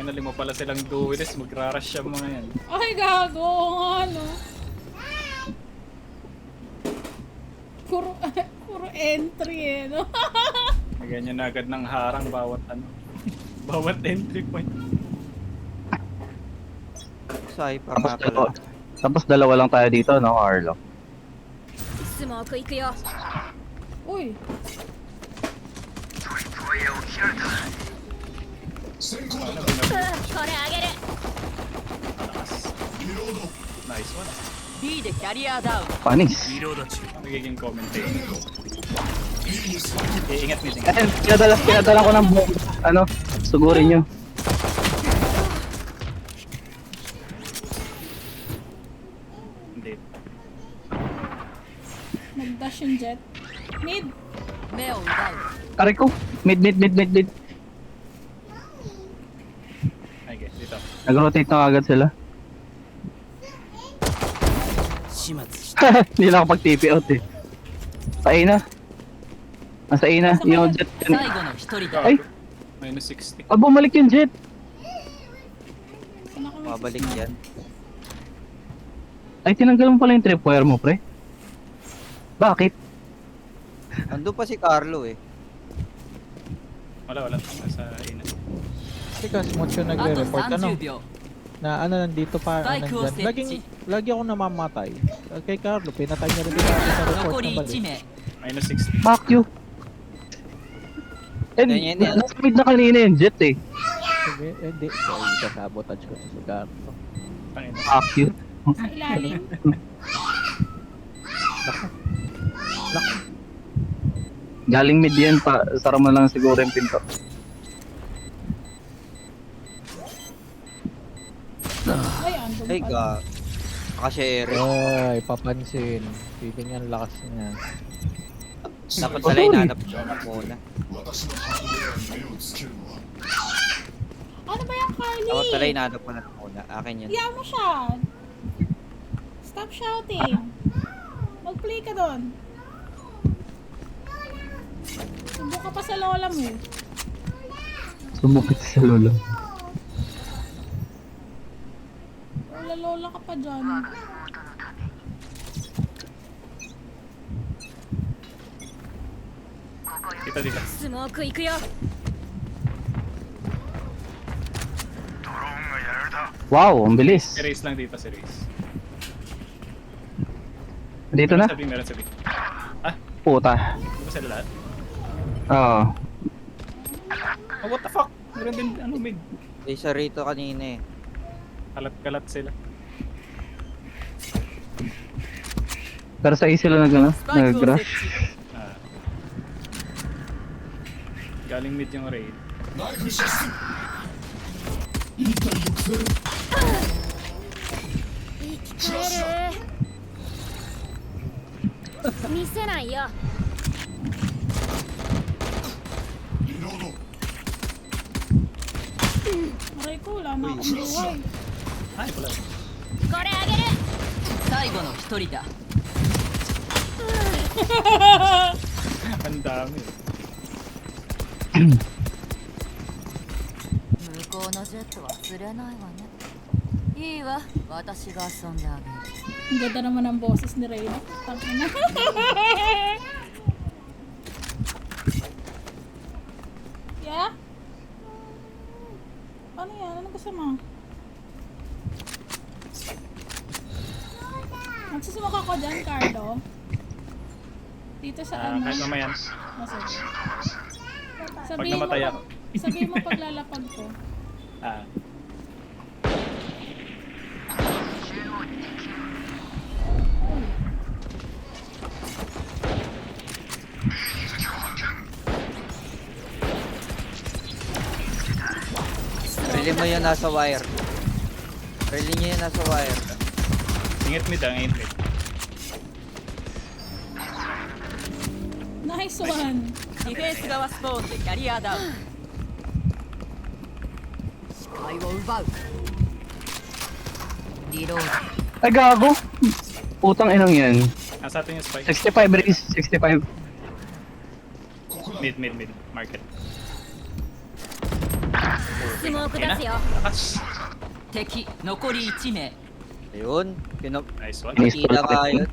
finally mo pala silang duelist, magra-rush siya mga yan. Ay, gago. Oo nga, no? Puro entry eh, no? Ganyan na agad ng harang bawat ano. Bawat entry point. Cypher Tapos, nga pala. tapos dalawa lang tayo dito, no, Arlo? スモーク行くよ Uy. Ano, binab- これあげる Nice one. B でキャリアダウン Panis. Magiging commentator. Ingat meeting. Eh, pinadala ko ng buong, ano, sugurin nyo. Hindi. Nag-dash yung jet. Mid. 目を奪う Aray ko, mid. Okay, dito. Nag-rotate na agad sila. 始末した Hindi na ako pag-TP out eh. Sa A na. Nasa A na, yung jet. 最後の一人だ Ay, Minus 60. bumalik yung jet. Saan ako Mabalik yan. Ay, tinanggal mo pala yung tripwire mo, pre. Bakit? Ando pa si Carlo eh. Wala. Nasa ina. Kasi Kasmot yung あと nagre-report, ano, 30秒 na ano nandito pa, Spike was nandyan. set. Lagi ako namamatay. Kay Carlo, pinatay niya rin din natin sa report 残り na 1 balik. 名 Minus 60. Fuck you. And, Yan. nasa mid na kanina yung jet eh. Sige, hindi. So, sabotage ko sa Carlo. Tangina. Fuck you. sa ilalim? Galing mid yan pa, sara mo lang siguro yung pinto. Ay, andun Ay, pala. Nakashare. Ay, papansin. Feeling yan lakas niya. Dapat pala inanap muna. Ano ba yan, Carly? Dapat pala inanap mo na muna. Akin yan. Iyan mo siya. Stop shouting. Mag-play ka doon. Subo ka pa sa lola mo. Sumukit sa lolo. Lola ka pa dyan. Kita dito. スモーク行くよ Wow, ang bilis. Si Raze lang dito, si Raze. Dito na? Meron sabi. Ah, Puta. di ba sila lahat? Oo. Oh, what the fuck? Meron din, ano, mid. Isa rito kanina eh. Kalat-kalat sila. Pero sa A sila ano, スパイクを設 nag-rush. 置 Ah. Galing mid yung raid. 聞こえる見せないよ Aray ko, wala na akong buhay. Ay, wala. これあげる最後の一人だ Ang dami. 向こうのジェットは釣れないわねいいわ私が遊んであげる Ang ganda naman ng boses ni Reyna. Tangina. Yeah? Ano yan? Ano gusto mo? Magsusumaka ko dyan, Carlo. Dito sa ano? Kahit mamaya. Masaya. Pag namatay ako. Sabihin mo paglalapag ko. Ah. Rally mo yun nasa wire. Rally niya yun nasa wire. Ingit mid ang ingit mid. Nice one! ディフェンス側スポーンでキャリアダウン視界を奪うリロード Ay, gago. Putang inang yan. Nasa atin yung spike. 65 race, 65. Mid. Market. スモーク出すよ Lakas. 敵残り1名 Ayun. Nice one. Partida nga yun.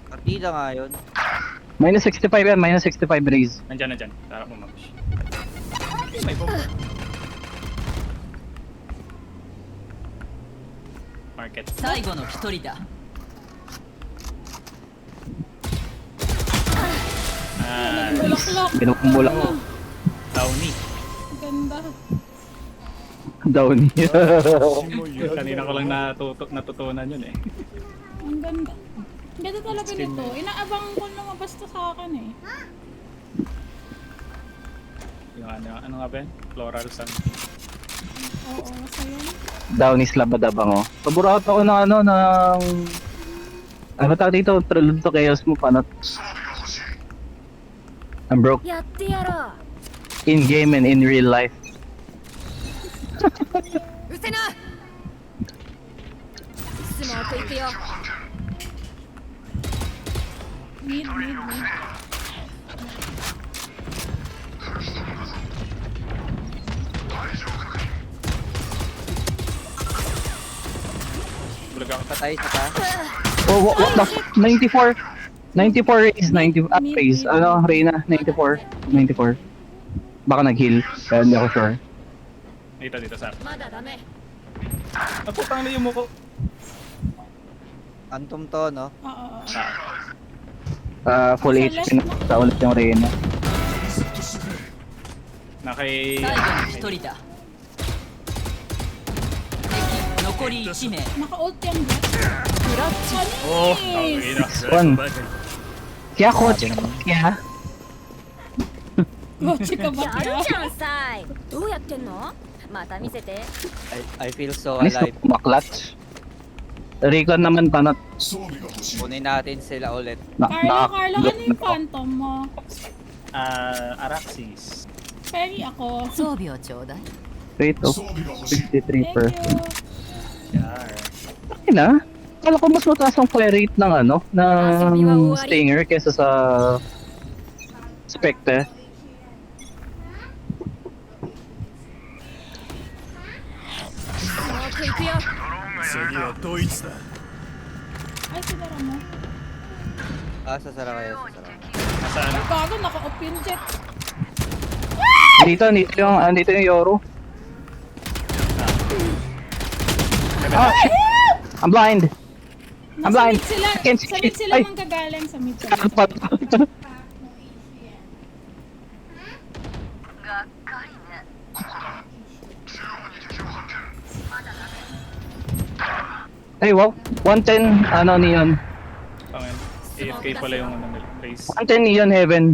Partida nga yun. Minus 65 yan, minus 65 raise. Nandyan. Tara mo mag-push. May bomb. Market. 最後の1人だ Bulaklak. Binukumbulak ko. Downy. Ganda. Down. Kanina ko lang natutunan yun eh. Ang ganda. Ang ganda talaga nito. Inaabang ko lumabas to sa akin eh. Yung ano nga ba yun? Floral sun. Oo, nasa yun. Down is labadabang oh. Paborito ako ng ano tawag dito? Prelude to Chaos mo pa I'm broke やってやろ in game and in real life. ううせなスモーク行くよ Mid. Bulag ako. Patay sa ta. Oh, what the 94 raise, 90 raise. Ano, Reyna, 94. Baka nag-heal, kaya hindi ako sure. Dito sa akin. まだダメ Naputang na yung muko. Antum to, no? Oo. Full HP na sa ulit yung Reyna. Nakay... 最後の1人だ敵残り1名 Naka-ult yan, Jet. Ano Oh, eh? okay na. One. Kaya coach, kaya. Kotse ka ba やる kaya? じゃんさいどうやってんのまた見せて I feel so Alis alive. na maklatch. Recon naman panat. Kunin natin sila ulit. Carlo, ano yung phantom mo? Araxis. Penny ako. 装備をちょうだい Rate of Thank 63%. you. Yar. Okay na. Kala ko mas mataas ang fire rate ng ano, ng Stinger kesa sa Spectre. スモーク行くよ Ay, sinara mo. Sasara kayo, sasara. Nasaan? Bago, naka-off yung Jet. Dito yung Yoru. Ah, shit! I'm blind. I'm Nasa blind. mid sila. I can't see Sa mid it. sila Ay. manggagaling sa mid sila. Kalpat. Ay, wow. 110, ano, Neon. Pangin. AFK pala yung ano nila. Race. 110 Neon Heaven.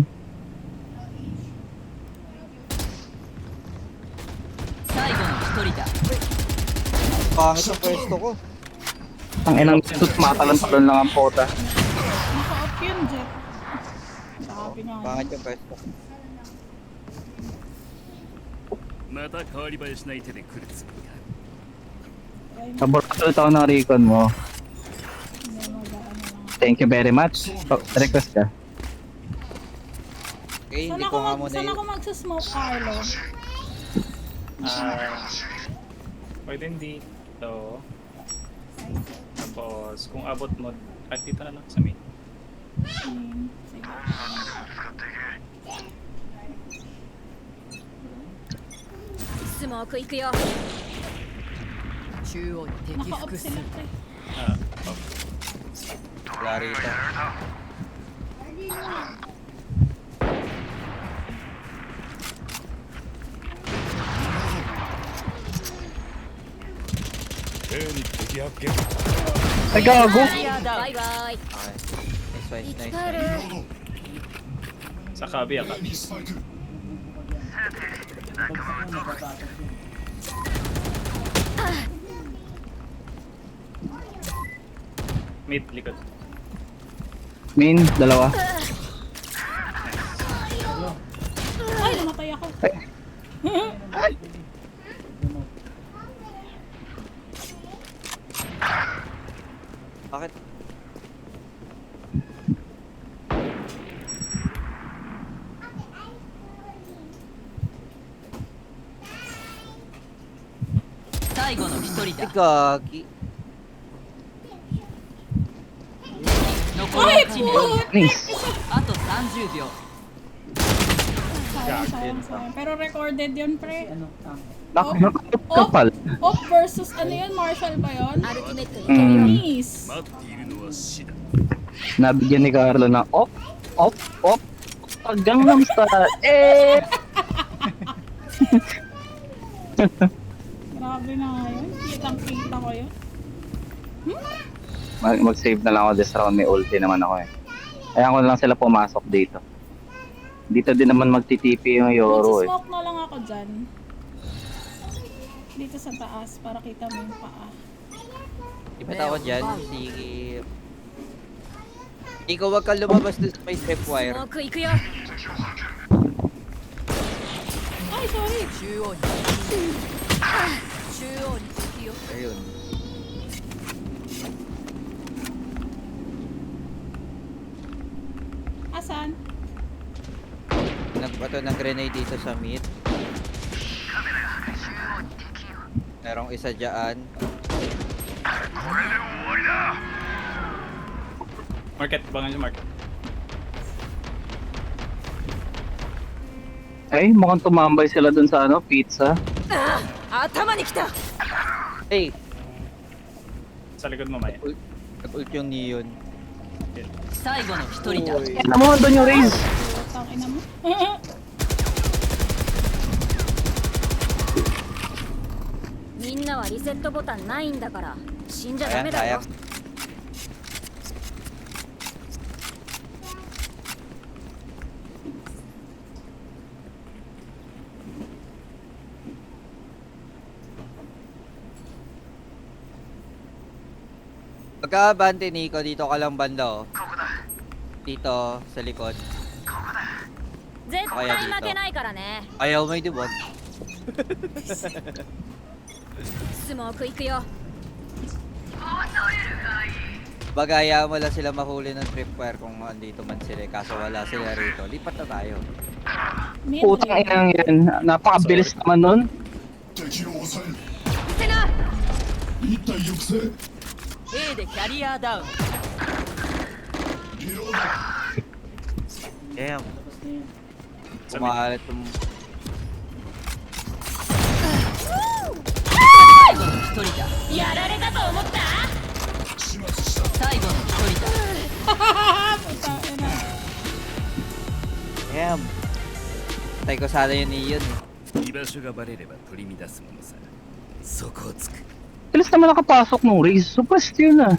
Pangit ang pwesto ko. Ang inang tut matalon-talon lang ang pota. Naka-off yun, Jet. Sabi nga. Pangit yung pwesto ko. また変わり映えしない手で来るつもりか Ay, Paborito ito ng recon mo. hindi mag-ano lang. Thank you very much. Oh, request ka. Okay, hindi ko nga muna Saan yun. ako magsasmoke, Carlo? Pwede dito. Tapos, kung abot mo, at dito na lang sa main. Sige. スモーク行くよ中央に敵 Naka-off 複数 sila, pre. Wala rito. Ay, gago! バイバイ Okay. Nice, 生 nice, き返る nice. Sa kabi, akabi. Mid, likod. Main, dalawa. Ay, namatay ako. Ay. Bakit? 最後の一人 Ay, だ gagi. 残り Ay, 1名 put! Nice. あと30秒 Sayang. Pero recorded yun, pre. Nakapal. Off versus ano yun? Marshall ba yun? Mm. Nice. 待っているのは死だ Nabigyan ni Carlo ng op. Gangnam Style. Grabe na nga yun. Kitang-kita ko yun. Mag-save na lang ako this round. May ulti naman ako eh. Ayan ko na lang sila pumasok dito. Dito din naman magtitipi yung Yoro eh. Magsismoke na lang ako dyan. Dito sa taas para kita mo yung paa. Ipit ako dyan. Sige. Ikaw, wag kang lumabas doon sa may tripwire. スモーク行くよ Ay, sorry. 中央に中央に敵よ Ayun. Asan? Nagbato ng grenade dito sa mid. Merong isa dyan. Market, bangan yung market. Ay, mukhang tumambay sila dun sa ano, pizza. 頭に来た Hey! Sa likod mo, Maya. Nag-ult yung neon. 最後の一人だ Ano mo, doon yung raise. Tangina mo. みんなはリセットボタンないんだから死んじゃダ Ayan, メだよ sayang. Pagka-abante, Nico, dito ka lang banda, oh. Dito, sa likod. 絶対負けないからね Ayaw may dibog. スモーク行くよ Bagaya mo lang sila mahuli ng tripwire kung andito man sila. Kaso wala sila rito. Lipat na tayo. Mid Putang range. inang yan. Napakabilis naman nun. 敵を抑えるせな一体抑制 A でキャリアダウン リロード Damn. Sa mid. Kumahalat yung... 最後の一人だやられたと思った始末した最後の一人だ Putang ina. Damn. Patay ko sana yun ni yun. 居場所がバレれば取り乱すものさそこをつく Bilis naman nakapasok nung raise. Super steal na.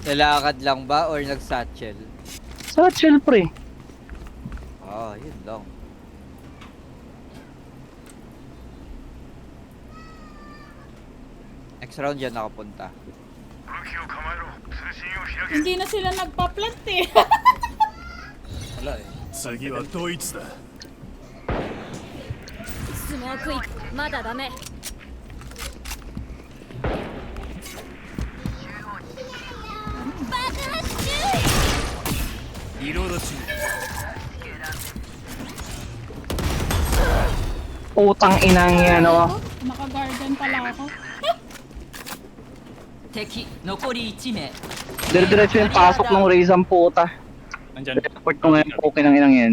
Nalakad lang ba or nag-satchel? Sa chill pre. Ah, yun lang. Next round yan nakapunta. Hindi na sila nagpa-plant eh. Wala eh. 次はドイツだスモーク行くまだダメ爆発中リロード中 Putang inang yan oh. Naka-garden pala ako. 敵残り1名 Dire-diretso yung pasok nung raise ang puta. Nandyan. Report ko ngayon okay ng inang yan.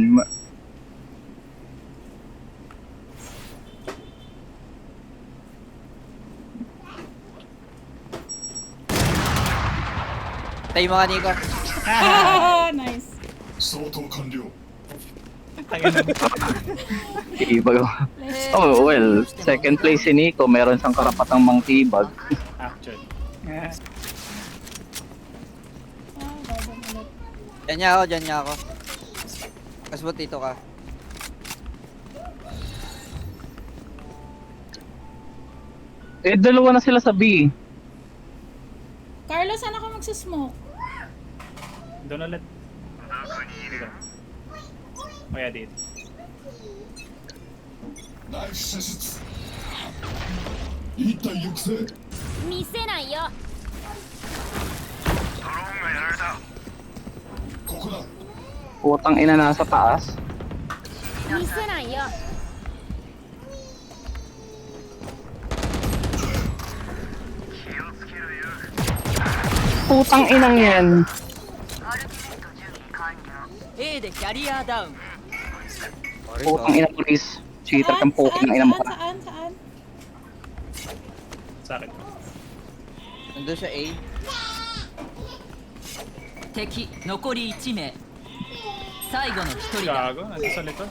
Tayo mga Nico. Nice. 相当完了 Tibag. Oh well, second place si Nico. Meron siyang karapatang mang tibag. Actually. Ah, garden ulit. Dyan niya ako. Kasbot dito ka. Eh, dalawa na sila sa B. Carlo, saan ako magsismoke? Doon ulit. Dito. O yeah, dito. ナイフ射出一体抑制見せないよここだ Putang ina nasa taas. 見せないよ Putang inang yan. A でキャリアダウン Sorry, Putang sorry. inang Reese. Cheater kang putang inang mukha. Saan? Sa akin. Nandun sa A. 敵残り1名最後の1人だ Gago, nasa sa likod.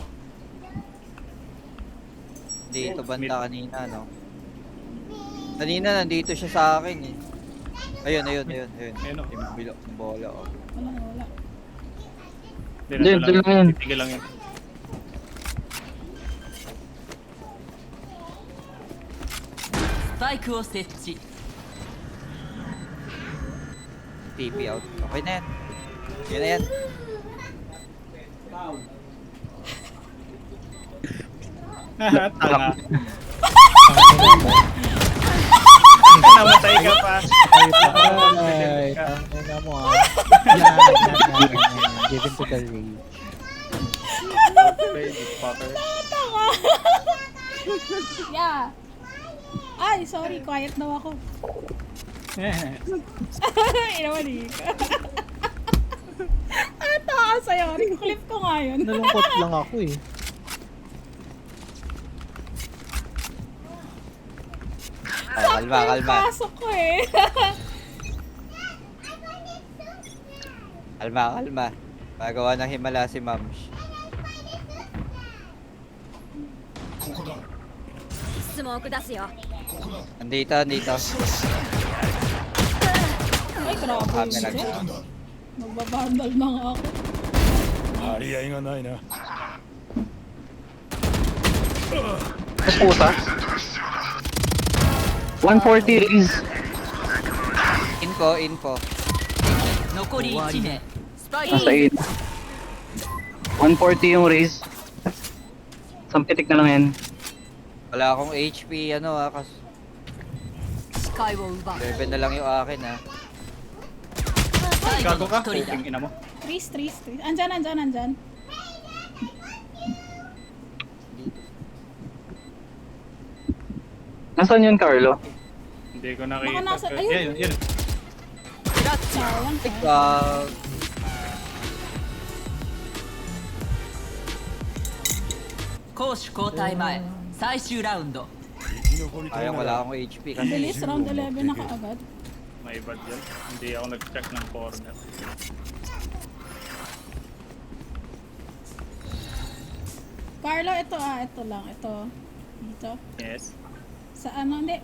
Dito banda kanina, no? Kanina nandito siya sa akin eh. Ayun. Ayun, oh. Yung bilo, yung bola, oh. Wala. Hindi, Hindi, doon lang yan. Titigil lang yun. Spike を設置 TP out. Okay na yan. Yun na yan. Tanga. Namatay ka pa. Ay, tangina mo ah. Yan. Give in to the rage. Baby fucker. Yeah. Ay, sorry. Quiet daw ako. Inawali ka. Ang tawa sa'yo. Clip ko nga yun. Nalungkot lang ako eh. Oh, kalma. Pasok ko eh. Kalma. Magawa ng himala si Mams. ここだ スモーク出すよ Andito. Ay, grabe. Kami yun. nag- なんだ Magbabandal na nga ako. 張り合いがないな Puta. 140 Reese. Info. 残り1名スパイ Nasa 8. 140 yung Reese. Sampitik na lang yan. Wala akong HP, kasi 視界を奪う 11 na lang yung akin, ha. 最後 Gago の ka? 1人だ Puking ina mo. Trees. Andyan. Nasaan yun, Carlo? Hindi ko nakita. Baka nasa- ayun. Yun. クラッチ Sayang. Ah, 攻守交代前最終ラウンド sayang wala akong HP kasi. Bilis, round 11 na kaagad. May bad yun. Hindi ako nag-check ng corner. Carlo, ito lang. Ito. Dito. Yes. Sa ano, hindi.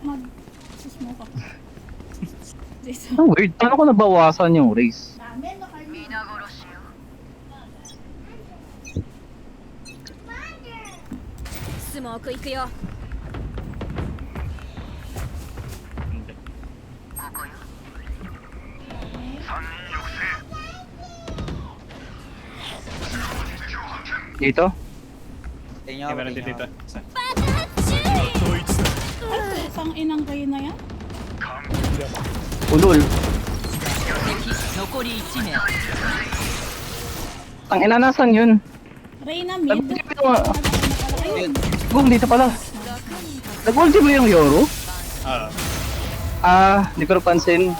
Susmoke ako. Dito. Ang weird. Paano ko nabawasan yung Reese? Smoke 行くよ Hindi. Dito? Tingnan Hindi ako, meron din tingnan dito. ako. Isa. Ay, isang inang kayo na yan. Ulul. 敵残り1名 Ang inanasan yun. Reyna mid. Yun. Boom, dito pala. Nag-ulti mo yung Yoro? Ah, Hindi ko napansin.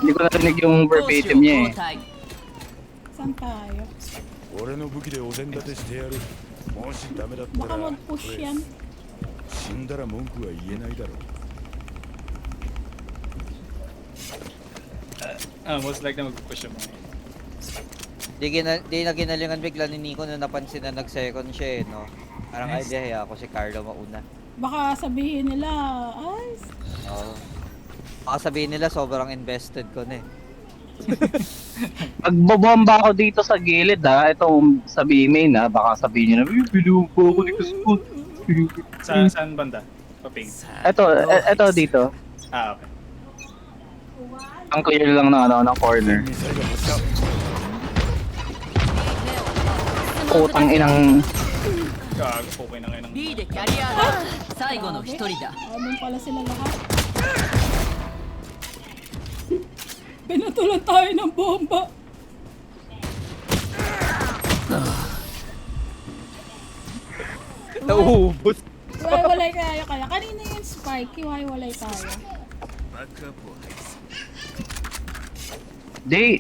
Hindi ko narinig yung 攻守を verbatim niya eh. 交代 Saan tayo? 俺の武器でお膳立てしてやるもしダメだったら Baka mag-push yan. 死んだら文句は言えないだろう most likely mag-push yung mga. Di na ginalingan bigla ni Nico nung napansin na nag-second siya, no? Parang Nice. idea ako si Carlo mauna. Baka sabihin nila, ay, Oo. Baka sabihin nila sobrang invested ko na eh. Magbobomba ako dito sa gilid ha. Ito sa B-main ha. Baka sabihin nyo na, bilog po ako ni Kasput. Saan banda? Paping. Ito dito. Okay. Ang clear lang ng corner. ミサイル発射 Putang inang... Gago, okay na ngayon. B でキャリアダウン最後の1人だ doon pala sila lahat. Pinatulan tayo ng bomba. Nauubos! Hiwalay tayo kaya. Kanina yung spike, hiwalay tayo. Di.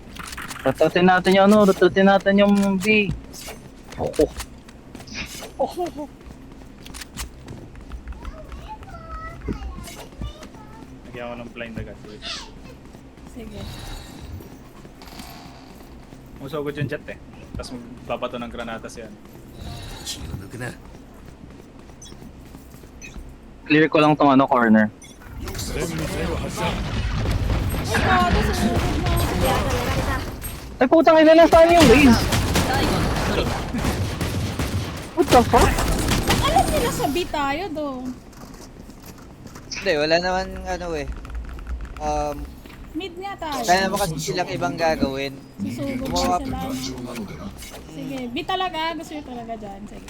Ratatin natin yung ano, ratatin natin yung B. Oh. Nagyan ko ng blind agad. Wait. Sige. Musugod yung jet eh. Tapos magbabato ng granata siya. Clear ko lang tong ano, corner. 全ミサイル発射 Ay, gago, susunod mo. Ay, putang ina, nasaan yung raise? What the fuck? Alam nila sabi tayo do. Hindi, wala naman ano eh. Mid nga tayo. Kaya naman kasi silang ibang gagawin. Susugod Gumawa- na sila. 頑丈なのでな Sige, B talaga. Gusto nyo talaga dyan. Sige.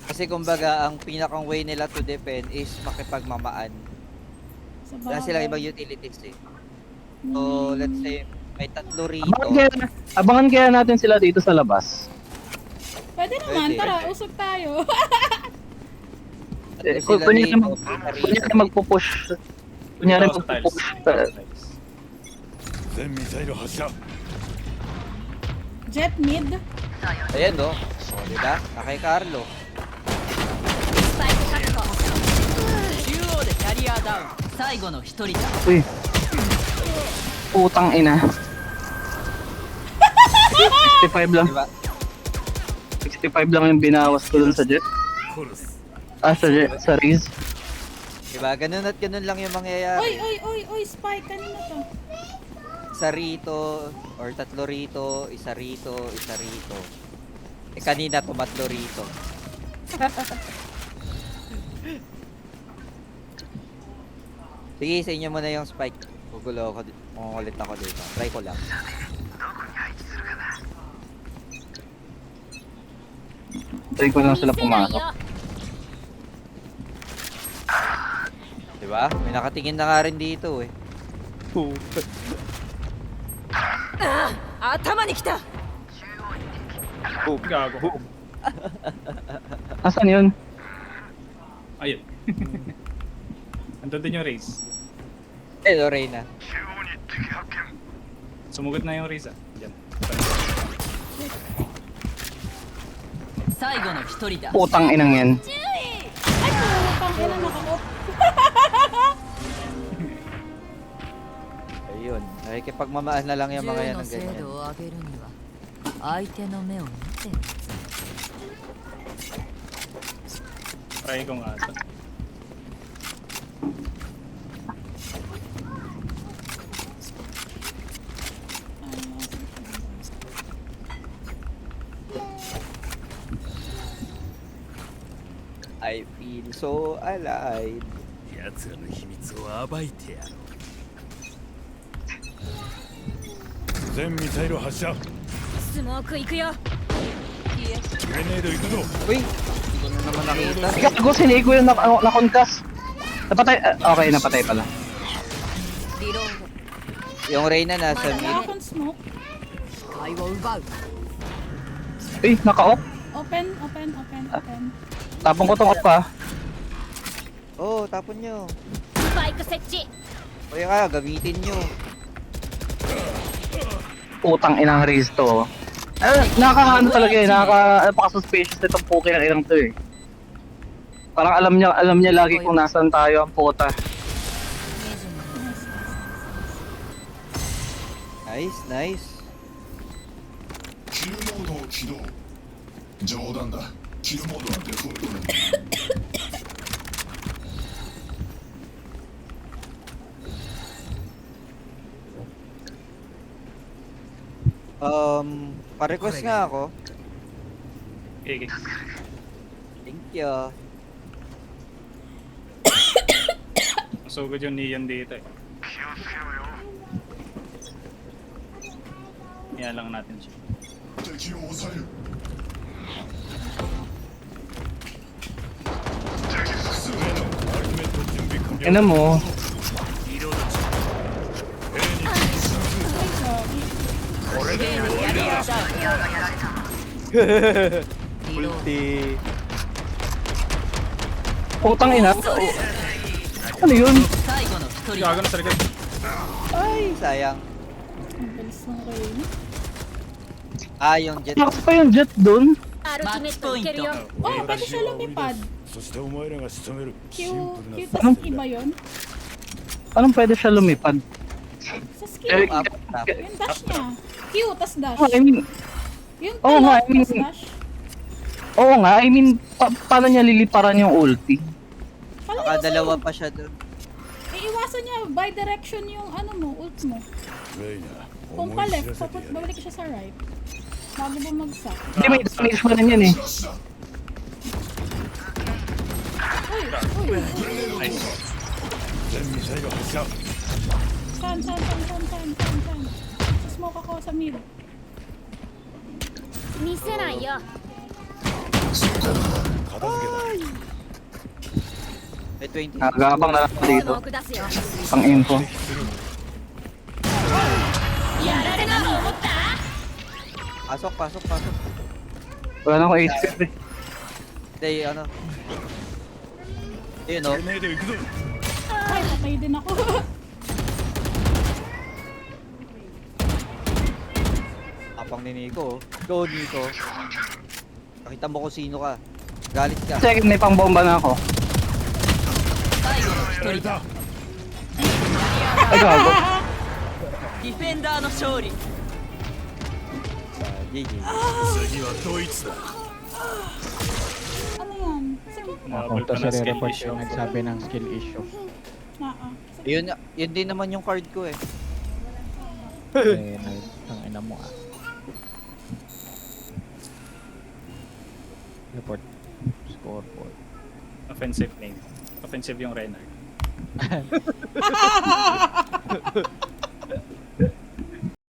Kasi kumbaga, ang pinakang way nila to defend is makipagmamaan. Sa Wala silang ibang utilities eh. So, let's say, may tatlo rito. Abangan kaya natin sila dito sa labas. Pwede naman. Pwede. Tara, usog tayo. Tatlo Kung sila kunyari rito. kunyari magpupush. Kunyari Dito ako sa tiles. magpupush. 全ミサイル発射 Jet mid. Ayan no. O, diba? Kay Carlo. 最後の一人だ Uy. Putang ina. 65 lang. Diba? 65 lang yung binawas ko dun sa jet. Sa jet, sa raise. Diba? Ganun at ganun lang yung mangyayari. Oy, Spike. Kanina to. Isa rito, or tatlo rito, isa rito, isa rito. Eh kanina tumatlo rito. Sige, sa inyo muna yung spike. Gugulo ako, ulit ako dito. Try ko lang. Try ko lang sila pumasok. Diba? May nakatingin na nga rin dito eh. 頭に来た Gago. Asan yun? Ayun. Andun din yung race. Eh, Lorena. Sumugod na yung race ah. Diyan. 最後の一人だ Putang inang yan. Ay, putang ina naka-off. Ayun. Nakikipagmamahal na lang yung mga 銃 yan の ng 精 ganyan. 度を上げるには相手の目を見て Try ko nga ito. I feel so alive. 奴らの秘密を暴いてやろう全ミサイル発射スモーク行くよ グレネード行くぞ Uy! Hindi ko na naman nakita. Gago, sinay ko yung nakonkas. Napatay, okay, napatay pala. リロー Yung Reyna nasa Wala mid. akong smoke. ド視界を奪う Uy, naka-off. Open. Tapong ko tong off pa. Oh, tapon nyo. スパイク設置 O yung kaya, gamitin nyo. Putang inang raise to. Nakakaano talaga eh, napaka-suspicious nitong puki ng inang to eh. Parang alam niya lagi kung nasaan tayo ang puta. Nice, nice. キルモードを起動冗談だキルモードはデフォルトなんだ Pa-request nga ako. Okay. Thank you. Masugod yung neon dito eh. Kaya lang natin siya. 敵を抑える Ina mo, Ulti. putang ina. Ano yun? 最後の一人 Gago na sa likod. Ay, sayang. Ang skills ng Reyna. Yung jet. Lakas pa yung jet dun. アルティメットいけるよ Oh, pwede siya lumipad. そしてお前らが仕留める Q, シンプル Q な tas iba yun. Anong pwede siya lumipad? Sa skill. Eh, Up, up. Yung dash niya. Q tas dash. Oh, I mean, Yung Oo nga, talon I mean- tas dash. oo nga, I mean, paano niya liliparan yung ulti? Palayasin. Nakadalawa pa siya doon. Iiwasan niya by direction yung ano mo, ult mo. レイナ Kung 思い pa 知 left, らせてやる babalik siya sa right. Bago bumagsak. Hindi, may damage pa rin yan eh. Uy, uy. 全ミサイル発射 San. Sa smoke ako sa mid. 見せないよ片付けた May 20. Nagabang na lang ako dito. スモーク出すよ Pang info. やられなと思った Pasok. Wala na akong HP. Hindi, ano. Yun, no? グレネード行くぞ Ay, patay din ako. Apang ni Nico. Go, Nico. Nakita mo kung sino ka. Galit ka. Second, may pang bomba na ako. やられた Ay, gago. ディフェンダーの勝利 GG. 次はドイツだ Ano yan? Sige. Nabal Punta pa sa ng skill report issue. yung nagsabi ng skill issue. Sige. Yun din naman yung card ko eh. Eh, ang ina mo ah. Report. Scoreboard. Offensive name. Offensive yung Renard.